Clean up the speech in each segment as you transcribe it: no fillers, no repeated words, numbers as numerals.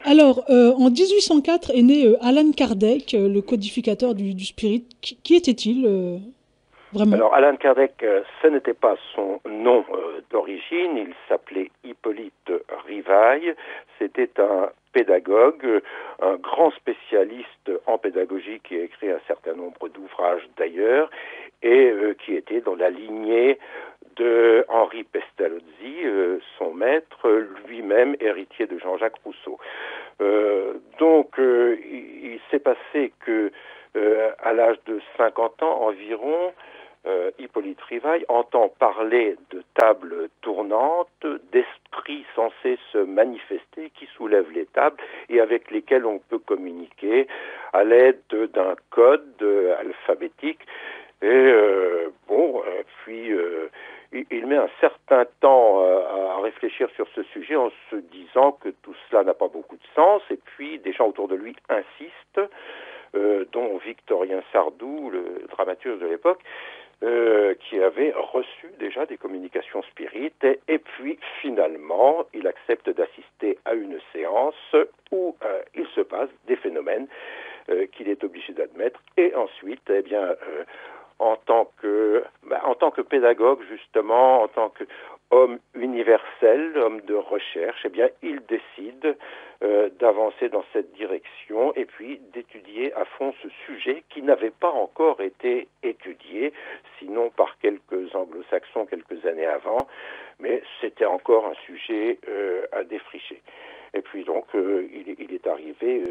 Alors, en 1804 est né Alan Kardec, le codificateur du spirit. Qui était-il vraiment? Alors, Alan Kardec, ce n'était pas son nom d'origine, il s'appelait Hippolyte Rivail, c'était un pédagogue, un grand spécialiste en pédagogie qui a écrit un certain nombre d'ouvrages d'ailleurs, et qui était dans la lignée de Henri Pestalozzi, son maître, lui-même héritier de Jean-Jacques Rousseau. Il s'est passé que à l'âge de 50 ans environ, Hippolyte Rivail entend parler de tables tournantes, d'esprits censés se manifester qui soulèvent les tables et avec lesquels on peut communiquer à l'aide d'un code alphabétique. Il met un certain temps à réfléchir sur ce sujet en se disant que tout cela n'a pas beaucoup de sens, et puis des gens autour de lui insistent, dont Victorien Sardou, le dramaturge de l'époque, qui avait reçu déjà des communications spirites, et puis finalement il accepte d'assister à une séance où il se passe des phénomènes qu'il est obligé d'admettre, et ensuite, en tant que pédagogue justement, en tant qu'homme universel, homme de recherche, il décide d'avancer dans cette direction et puis d'étudier à fond ce sujet qui n'avait pas encore été étudié, sinon par quelques anglo-saxons quelques années avant, mais c'était encore un sujet à défricher. Et puis donc, il est arrivé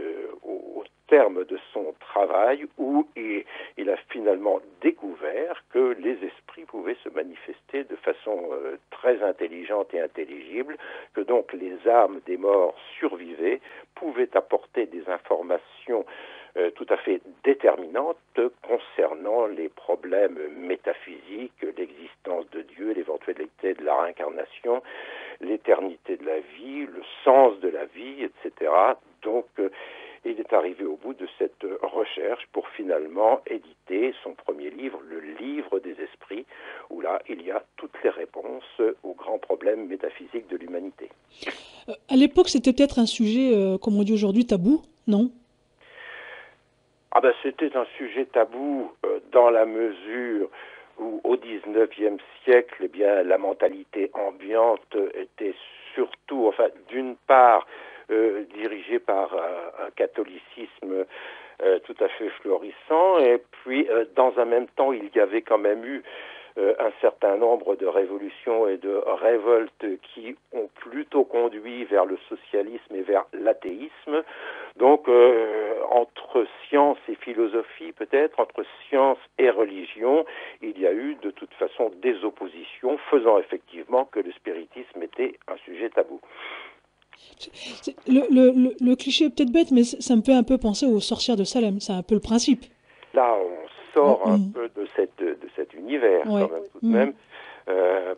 au terme de son travail où il a finalement découvert que les esprits pouvaient se manifester de façon très intelligente et intelligible, que donc les âmes des morts survivaient, pouvaient apporter des informations tout à fait déterminantes concernant les problèmes métaphysiques, l'existence de Dieu, l'éventualité de la réincarnation, l'éternité de la vie, le sens de la vie, etc. Donc, il est arrivé au bout de cette recherche pour finalement éditer son premier livre, le Livre des Esprits, où là, il y a toutes les réponses aux grands problèmes métaphysiques de l'humanité. À l'époque, c'était peut-être un sujet, comme on dit aujourd'hui, tabou, non? C'était un sujet tabou dans la mesure où au XIXe siècle, la mentalité ambiante était surtout, d'une part, dirigée par un catholicisme tout à fait florissant, et puis dans un même temps, il y avait quand même eu un certain nombre de révolutions et de révoltes qui ont plutôt conduit vers le socialisme et vers l'athéisme. Donc, entre science et philosophie, peut-être, entre science et religion, il y a eu de toute façon des oppositions, faisant effectivement que le spiritisme était un sujet tabou. Le cliché est peut-être bête, mais ça me fait un peu penser aux sorcières de Salem. C'est un peu le principe. Là, on sort un peu de cet univers, Ouais. quand même, tout de même,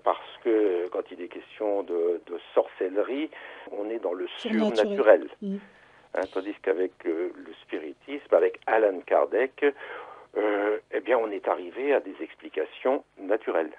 parce que quand il est question de sorcellerie, on est dans le surnaturel. Tandis qu'avec le spiritisme, avec Alan Kardec, on est arrivé à des explications naturelles.